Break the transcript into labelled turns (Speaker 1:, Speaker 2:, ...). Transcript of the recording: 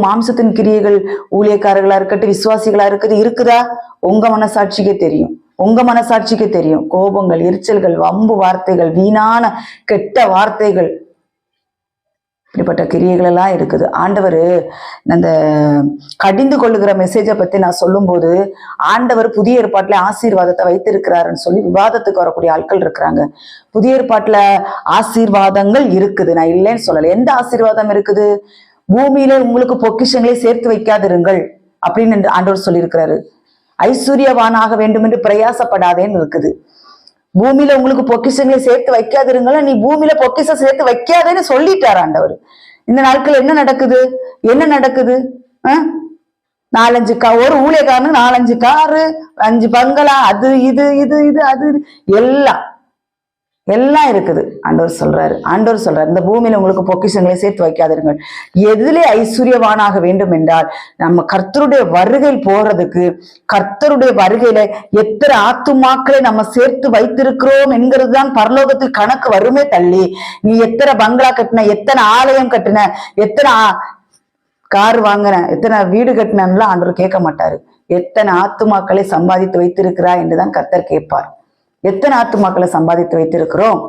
Speaker 1: மாம்சத்தின் கிரியைகள் ஊழியக்காரர்களா இருக்கட்டும், விசுவாசிகளா இருக்கட்டும் இருக்குதா? உங்க மனசாட்சிக்கே தெரியும். உங்க மனசாட்சிக்கு தெரியும். கோபங்கள், எரிச்சல்கள், வம்பு வார்த்தைகள், வீணான கெட்ட வார்த்தைகள், இப்படிப்பட்ட கிரியைகள் எல்லாம் இருக்குது. ஆண்டவர் அந்த கடிந்து கொள்ளுகிற மெசேஜை பத்தி நான் சொல்லும் போது, ஆண்டவர் புதிய ஏற்பாட்டுல ஆசீர்வாதத்தை வைத்திருக்கிறாருன்னு சொல்லி விவாதத்துக்கு வரக்கூடிய ஆட்கள் இருக்கிறாங்க. புதிய ஏற்பாட்டுல ஆசீர்வாதங்கள் இருக்குது, நான் இல்லைன்னு சொல்லல. எந்த ஆசீர்வாதம் இருக்குது? பூமியில உங்களுக்கு பொக்கிஷங்களை சேர்த்து வைக்காதிருங்கள் அப்படின்னு ஆண்டவர் சொல்லியிருக்கிறாரு. ஐஸ்வர்யவானாக வேண்டும் என்று பிரயாசப்படாதேன்னு இருக்குது. பூமியில உங்களுக்கு பொக்கிஷங்களை சேர்த்து வைக்காதிருங்கள, நீ பூமியில பொக்கிஷம் சேர்த்து வைக்காதேன்னு சொல்லிட்டார் ஆண்டவர். இந்த நாட்கள் என்ன நடக்குது? என்ன நடக்குது? 4-5 ஒரு ஊழியக்காரனு 4-5 காரு, 5 பங்களா, அது இது இது இது அது எல்லாம் இருக்குது. ஆண்டவர் சொல்றாரு இந்த பூமியில உங்களுக்கு பொக்கிஷங்களை சேர்த்து வைக்காதிருங்கள். எதிலே ஐஸ்வர்யவானாக வேண்டும் என்றால், நம்ம கர்த்தருடைய வருகை போறதுக்கு, கர்த்தருடைய வருகையில எத்தனை ஆத்துமாக்களை நம்ம சேர்த்து வைத்திருக்கிறோம் என்கிறது தான் பரலோகத்தில் கணக்கு வருமே தள்ளி, நீ எத்தனை பங்களா கட்டின, எத்தனை ஆலயம் கட்டின, எத்தனை கார் வாங்கின, எத்தனை வீடு கட்டினான்லாம் ஆண்டவர் கேட்க மாட்டாரு. எத்தனை ஆத்துமாக்களை சம்பாதித்து வைத்திருக்கிறா என்றுதான் கர்த்தர் கேட்பார். எத்தனை ஆத்துமாக்களை சம்பாதித்து வைத்திருக்கிறோம்?